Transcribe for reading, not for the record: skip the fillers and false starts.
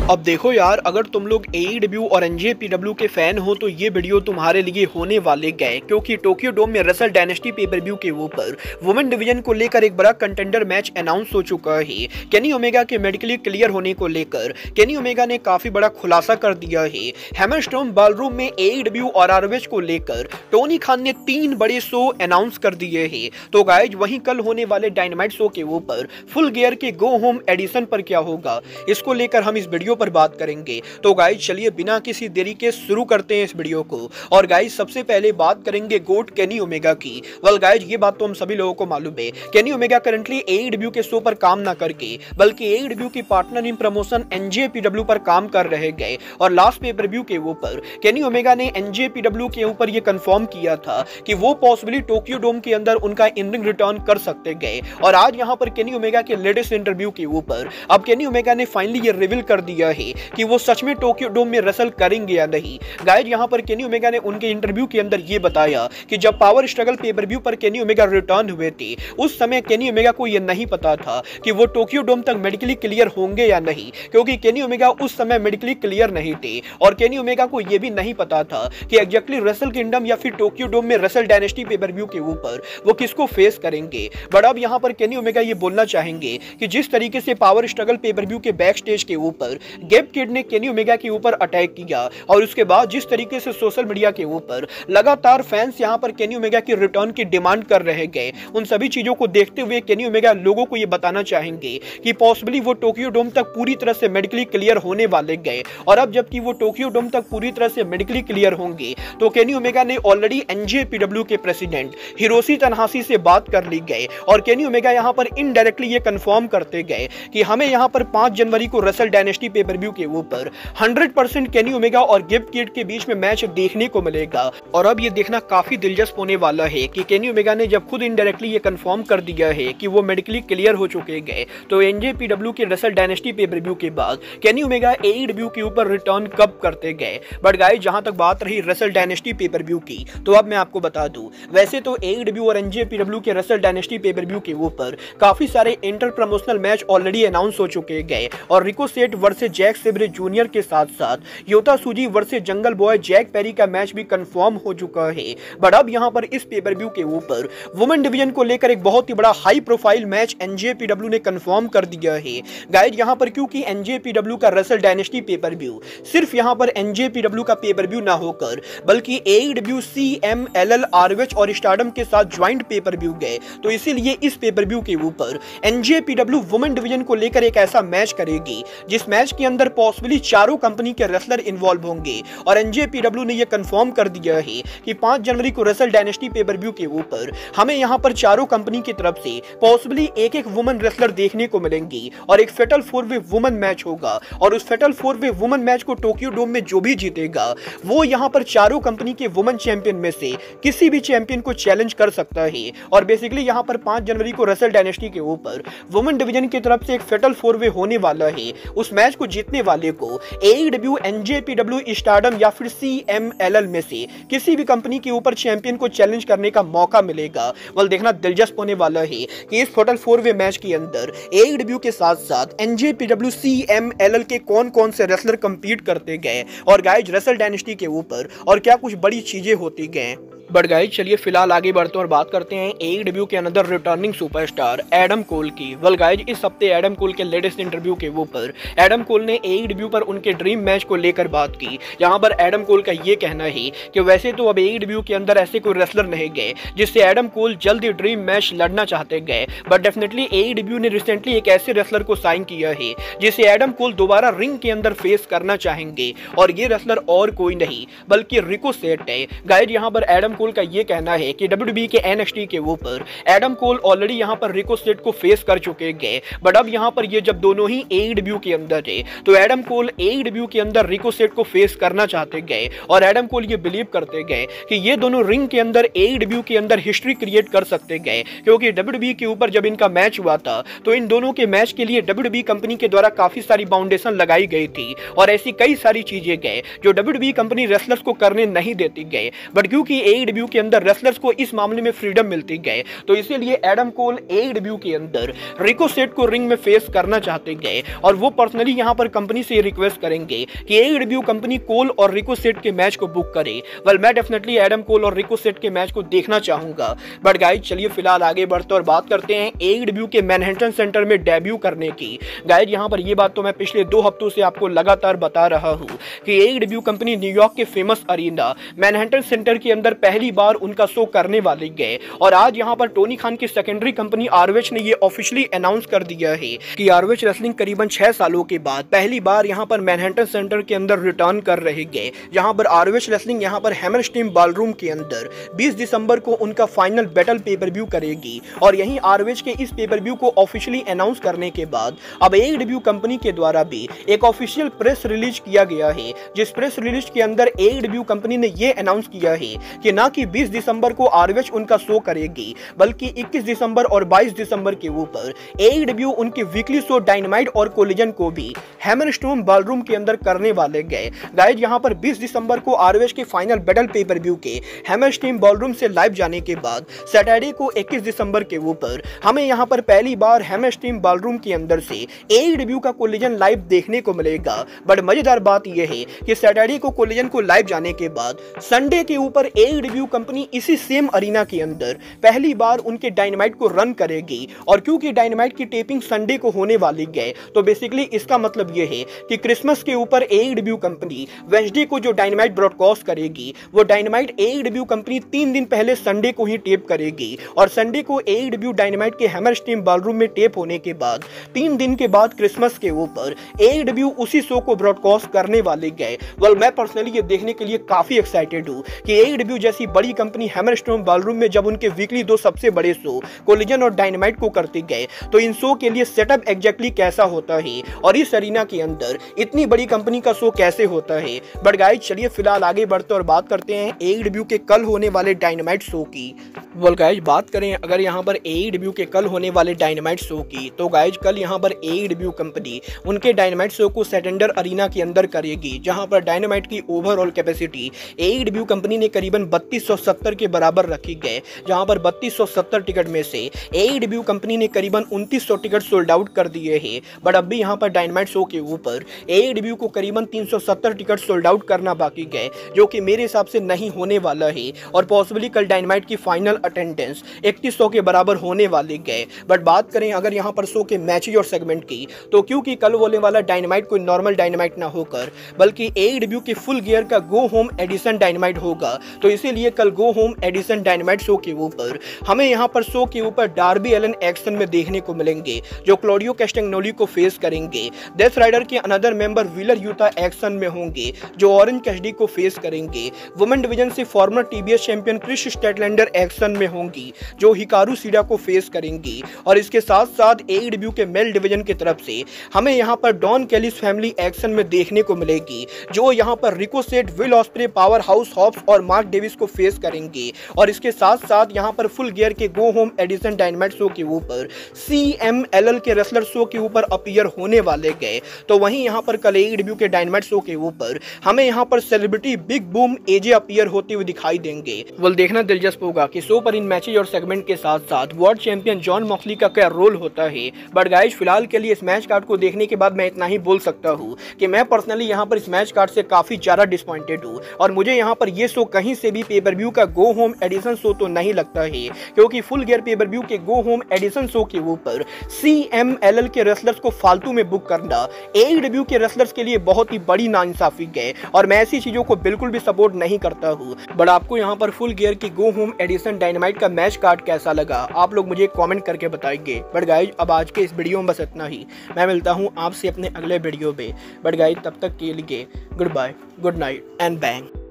अब देखो यार, अगर तुम लोग AEW और NJPW के फैन हो तो ये वीडियो तुम्हारे लिए होने वाले गए, क्योंकि टोक्यो डोम में रेसल डायनेस्टी पे पर व्यू के ऊपर वुमेन डिवीजन को लेकर एक बड़ा कंटेंडर मैच अनाउंस हो चुका है। केनी ओमेगा के मेडिकली क्लियर होने को लेकर केनी ओमेगा ने काफी बड़ा खुलासा कर दिया है। हैमरस्टोन बॉलरूम में AEW और ROH को लेकर टोनी खान ने 3 बड़े शो अनाउंस कर दिए हैं। तो गाइज वहीं कल होने वाले डायनामाइट शो के ऊपर फुल गियर के गो होम एडिशन पर क्या होगा, इसको लेकर हम इस वीडियो पर बात करेंगे। तो गाइज चलिए बिना किसी देरी के शुरू करते हैं इस वीडियो को। और गाइज सबसे पहले बात करेंगे गोट केनी ओमेगा की। वेल गाइज ये बात तो हम सभी लोगों को मालूम है, केनी ओमेगा करंटली AEW के शो पर काम ना करके बल्कि AEW की पार्टनर इन प्रमोशन NJPW पर काम कर रहे गए। और लास्ट पे पर व्यू के ऊपर केनी ओमेगा ने NJPW के ऊपर ये कंफर्म किया था कि वो पॉसिबली टोक्यो डोम के अंदर उनका इन रिंग रिटर्न कर सकते गए। और आज यहाँ पर केनी ओमेगा के लेटेस्ट इंटरव्यू के ऊपर अब केनी ओमेगा ने फाइनली ये रिवील कर दिया है कि वो सच में टोक्यो डोम में रेसल करेंगे या नहीं। गाइज यहाँ पर केनी ओमेगा ने उनके इंटरव्यू के अंदर ये बताया कि जब पावर स्ट्रगल पे पर व्यू पर केनी ओमेगा रिटर्न हुए थे उस समय केनी ओमेगा को ये नहीं पता था कि वो टोक्यो डोम तक मेडिकली क्लियर होंगे या नहीं, क्योंकि केनी ओमेगा उस समय मेडिकली क्लियर नहीं थे। और केनी ओमेगा को ये भी नहीं पता था कि एग्जैक्टली रेसल किंगडम या फिर टोक्यो डोम में रेसल डायनेस्टी पे पर व्यू के ऊपर वो किसको फेस करेंगे। बट अब यहाँ पर केनी ओमेगा ये बोलना चाहेंगे कि जिस तरीके से पावर स्ट्रगल पे पर व्यू के बैक स्टेज के ऊपर गेब किड ने केनी ओमेगा के ऊपर अटैक किया और उसके बाद जिस तरीके से सोशल मीडिया के ऊपर लगातार फैंस यहां पर केनी ओमेगा की रिटर्न की डिमांड कर रहे गए, उन सभी चीजों को देखते हुए केनी ओमेगा लोगों को यह बताना चाहेंगे कि पॉसिबली वो टोक्यो डोम तक पूरी तरह से मेडिकली क्लियर होने वाले गए। और अब जबकि वो टोक्यो डोम तक पूरी तरह से मेडिकली क्लियर होंगे तो केनी ओमेगा ने ऑलरेडी NJPW के प्रेसिडेंट हिरोशी तनहाशी से बात कर ली गए। और केनी ओमेगा यहां पर इनडायरेक्टली ये कंफर्म करते गए कि हमें यहां पर 5 जनवरी को रेसल डायनेस्टी पे पर व्यू के ऊपर 100% केनी ओमेगा और गेब किड के बीच में मैच देखने को मिलेगा। और अब ये देखना काफी दिलचस्प होने वाला है कि केनी ओमेगा ने जब खुद इनडायरेक्टली ये कंफर्म कर दिया है कि वो मेडिकली क्लियर हो चुके गए तो NJPW के रेसल डायनेस्टी पे पर व्यू के बाद केनी ओमेगा AEW के ऊपर रिटर्न कब करते गए। बट गाइस जहां तक बात रही रेसल डायनेस्टी पे पर व्यू की, तो अब मैं आपको बता दूं, वैसे तो AEW और NJPW के रेसल डायनेस्टी पे पर व्यू के ऊपर काफी सारे inter promotional match already announce हो चुके गए। और Ricochet versus Zack Sabre Junior के साथ साथ Yota Tsuji versus Jungle Boy Jack Perry का मैच भी कंफर्म हो चुका है। बट अब यहां पर इस पे पर व्यू के ऊपर वुमेन डिवीजन को लेकर एक बहुत ही बड़ा हाई प्रोफाइल मैच NJPW ने कंफर्म कर दिया है। गाइज यहां पर क्योंकि NJPW का रेसल डायनेस्टी पे पर व्यू सिर्फ यहां पर NJPW का पे पर व्यू ना होकर बल्कि AEW CMLL ROH और स्टारडम के साथ ज्वाइंट पे पर व्यू गए, तो इसीलिए इस पे पर व्यू के ऊपर NJPW वुमेन डिवीजन को लेकर एक ऐसा मैच करेगी जिस मैच के अंदर पॉसिबली चारों कंपनी के रेसलर इन्वॉल्व होंगे। और NJPW ने यह कंफर्म कर दिया है कि 5 जनवरी को रेसल डायनेस्टी पे पर व्यू के ऊपर हमें यहां पर चारों कंपनी की तरफ से पॉसिबली एक वुमेन रेसलर देखने को मिलेंगी और एक फेटल 4-वे वुमेन मैच होगा। और उस फेटल 4-वे वुमेन मैच को टोक्यो डोम में जो भी जीतेगा वो यहां पर चारों कंपनी के वुमेन चैंपियन में से किसी भी चैंपियन को चैलेंज कर सकता है। और बेसिकली यहां पर 5 जनवरी को रेसल डायनेस्टी के ऊपर वुमेन डिवीजन की तरफ से एक फेटल 4-वे होने वाला है। उस मैच को जीतने वाले को AEW, NJPW, स्टारडम या फिर CMLL में से किसी भी कंपनी के ऊपर चैंपियन को चैलेंज करने का मौका मिलेगा। वल देखना दिलचस्प होने वाला है कि इस फेटल 4-वे मैच के अंदर AEW के साथ साथ NJPW, CMLL के कौन-कौन से रेसलर कंपीट करते गए और गाइज रेसल डायनेस्टी के ऊपर और क्या कुछ बड़ी चीजें होती गए। बट गाइज चलिए फिलहाल आगे बढ़ते हैं और बात करते हैं AEW के another returning superstar Adam Cole की। वेल गाइज इस हफ्ते एडम कोल के लेटेस्ट इंटरव्यू के ऊपर एडम कोल ने AEW पर उनके ड्रीम मैच को लेकर बात की, जहां पर एडम कोल का ये कहना है कि वैसे तो अब AEW के अंदर ऐसे कोई रेसलर नहीं गए जिससे एडम कोल जल्दी ड्रीम मैच लड़ना चाहते गए, बट डेफिनेटली AEW ने रिसेंटली एक ऐसे रेसलर को साइन किया है जिसे एडम कोल दोबारा रिंग के अंदर फेस करना चाहेंगे। और ये रेसलर और कोई नहीं बल्कि रिकोसेट है। गाइज यहाँ पर एडम कोल का ये कहना है कि WWE के NXT के ऊपर एडम कोल ऑलरेडी यहां पर रिकोसेट को फेस कर चुके गए। बट अब यहां पर ये जब दोनों ही AEW के अंदर है तो एडम कोल AEW के अंदर रिकोसेट को फेस करना चाहते गए। और एडम कोल ये बिलीव करते गए कि ये दोनों रिंग के अंदर AEW के अंदर हिस्ट्री क्रिएट कर सकते गए, क्योंकि WWE के ऊपर जब इनका मैच हुआ था तो इन दोनों के मैच के लिए WWE कंपनी के द्वारा काफी सारी बाउंडेशन लगाई गई थी और ऐसी कई सारी चीजें गए जो WWE कंपनी रेसलर्स को करने नहीं देती गए। बट क्योंकि AEW के अंदर रेसलर्स को इस मामले में फ्रीडम मिलती गए, तो इसीलिए एडम कोल AEW के अंदर रिकोसेट को रिंग में फेस करना चाहते गए और वो पर्सनली यहां पर कंपनी से रिक्वेस्ट करेंगे कि AEW कंपनी कोल और रिकोसेट के मैच को बुक करे। वेल, मैं डेफिनेटली एडम कोल और रिकोसेट के मैच को देखना चाहूंगा। बट गाइज चलिए फिलहाल आगे बढ़ते और बात करते हैं AEW के मैनहट्टन सेंटर में डेब्यू करने की। गाइज यहां पर ये बात तो मैं पिछले 2 हफ्तों से आपको लगातार बता रहा हूं कि AEW कंपनी न्यूयॉर्क के फेमस अरीना मैनहट्टन सेंटर के अंदर पहली बार उनका शो करने वाले गए और आज यहां पर टोनी खान की सेकेंडरी कंपनी ROH ने यह ऑफिशियली अनाउंस कर दिया है कि ROH रेसलिंग करीबन 6 सालों के बाद पहली बार यहां पर मैनहट्टन सेंटर के अंदर रिटर्न कर रहे गए, जहां पर ROH रेसलिंग यहां पर हैमरस्टीम बॉलरूम के अंदर 20 दिसंबर को उनका फाइनल बैटल पेपर व्यू करेगी। और यहीं ROH के इस पेपर व्यू को ऑफिशियली अनाउंस करने के बाद अब AEW कंपनी के द्वारा भी एक ऑफिशियल प्रेस रिलीज किया गया है, जिस प्रेस रिलीज के अंदर AEW कंपनी ने यह अनाउंस किया है कि ना कि 20 दिसंबर को ROH उनका शो करेगी, बल्कि 21 दिसंबर और 22 दिसंबर के ऊपर AEW उनके वीकली शो डायनामाइट और कोलिजन को भी हैमरस्टोन बॉलरूम के अंदर करने वाले गए। गाइस यहां पर 20 दिसंबर को ROH के फाइनल बैटल पेपर व्यू के हैमरस्टीम बॉलरूम से लाइव जाने के बाद सैटरडे को 21 दिसंबर के ऊपर हमें यहां पर पहली बार हैमरस्टीम बॉलरूम के अंदर से AEW का कोलिजन लाइव देखने को मिलेगा। बट मजेदार बात यह है कि सैटरडे को कोलिजन को लाइव जाने के बाद संडे के ऊपर AEW कंपनी इसी सेम अरीना के अंदर पहली बार उनके डायनामाइट को रन करेगी। और क्योंकि डायनामाइट की टेपिंग संडे को होने वाली है, तो बेसिकली इसका मतलब यह है कि क्रिसमस के ऊपर AEW कंपनी वेडनेसडे को जो डायनामाइट ब्रॉडकास्ट करेगी, वो डायनामाइट AEW कंपनी 3 दिन पहले संडे को ही टेप करेगी और संडे को AEW डायनामाइट के हैमरस्टीम बॉलरूम में टेप होने के बाद 3 दिन के बाद क्रिसमस के ऊपर AEW उसी शो को ब्रॉडकास्ट करने वाले गए। वेल, मैं पर्सनली ये देखने के लिए काफी एक्साइटेड हूँ कि AEW जैसी बड़ी कंपनी हैमरस्टोन बॉलरूम में जब उनके वीकली 2 सबसे बड़े शो कोलिजन और डायनामाइट को करते गए, तो इन शो के लिए सेटअप एग्जैक्टली कैसा होता है और इस अरीना के अंदर इतनी बड़ी कंपनी का शो कैसे होता है। बट गाइस चलिए फिलहाल आगे बढ़ते और बात करते हैं AEW के कल होने वाले डायनामाइट शो की। वेल गाइस बात करें अगर यहाँ पर AEW के कल होने वाले डायनामाइट शो की, तो गाइस कल यहाँ पर AEW कंपनी उनके डायनामाइट शो को सैटेंडर अरीना के अंदर करेगी, जहां पर डायनामाइट की ओवरऑल कैपेसिटी AEW कंपनी ने करीबन 3270 के बराबर रखी गए, जहां पर 3270 टिकट में से AEW कंपनी ने करीबन 2900 टिकट सोल्ड आउट कर दिए हैं। बट अब भी यहां पर डायनामाइट शो के ऊपर AEW को करीबन 370 टिकट सोल्ड आउट करना बाकी गए, जो कि मेरे हिसाब से नहीं होने वाला है और पॉसिबली कल डायनामाइट की फाइनल अटेंडेंस 3100 के बराबर होने वाले गए। बट बात करें अगर यहां पर शो के मैचेज और सेगमेंट की, तो क्योंकि कल होने वाला डायनामाइट कोई नॉर्मल डायनामाइट ना होकर बल्कि AEW के फुल गियर का गो होम एडिशन डायनामाइट होगा, तो इसीलिए कल go home edition Dynamite show के ऊपर हमें यहां पर शो के ऊपर डार्बी एलन एक्शन में देखने को मिलेंगे, जो क्लॉडियो कैस्टेग्नोली को फेस करेंगे। डेथ राइडर के another member Wheeler Yuta action में होंगे, जो ऑरेंज कैसिडी को फेस करेंगे। वुमेन डिवीजन से former TBS champion Kris Statlander action में होंगी, जो हिकारू सीडा को फेस करेंगी। और इसके साथ साथ AEW के मेल डिवीजन की तरफ से हमें यहां पर डॉन कैलिस फैमिली एक्शन में देखने को मिलेगी, जो यहां पर Ricochet, Will Ospreay, powerhouse Hobbs और मार्क डेविस को फेस करेंगे। और इसके साथ साथ यहां पर फुल गियर के go home edition Dynamite show के ऊपर CMLL के रेसलर शो के ऊपर अपीयर होने वाले गए। तो वहीं यहां पर कल AEW के डायनामाइट शो के ऊपर हमें यहां पर celebrity big boom AJ appear होते हुए दिखाई देंगे। वेल, देखना दिलचस्प होगा कि शो पर इन मैचेज और सेगमेंट के साथ साथ वर्ल्ड चैंपियन जॉन मॉक्सली का क्या रोल होता है। बट गाइस फिलहाल के लिए इस मैच कार्ड को देखने के बाद मैं इतना ही बोल सकता हूं कि मैं पर्सनली यहां पर इस मैच कार्ड से काफी ज्यादा डिसअपॉइंटेड हूं और मुझे यहां पर ये शो कहीं से भी पेपर व्यू का गो होम एडिशन शो तो नहीं लगता है, क्योंकि फुल गियर पेपर व्यू के गो होम एडिशन शो के ऊपर CMLL के रेसलर्स को फालतू में बुक करना AEW के रेसलर्स के लिए बहुत ही बड़ी नाइंसाफी है और मैं ऐसी चीजों को बिल्कुल भी सपोर्ट नहीं करता हूं। बट आपको यहां पर फुल गियर की गो होम एडिशन डायनामाइट का मैच कार्ड कैसा लगा, आप लोग मुझे कमेंट करके बताइए। बट गाइज अब आज के इस वीडियो में बस इतना ही, मैं मिलता हूं आपसे अपने अगले वीडियो पे। बट गाइज तब तक के लिए goodbye, good night and bang.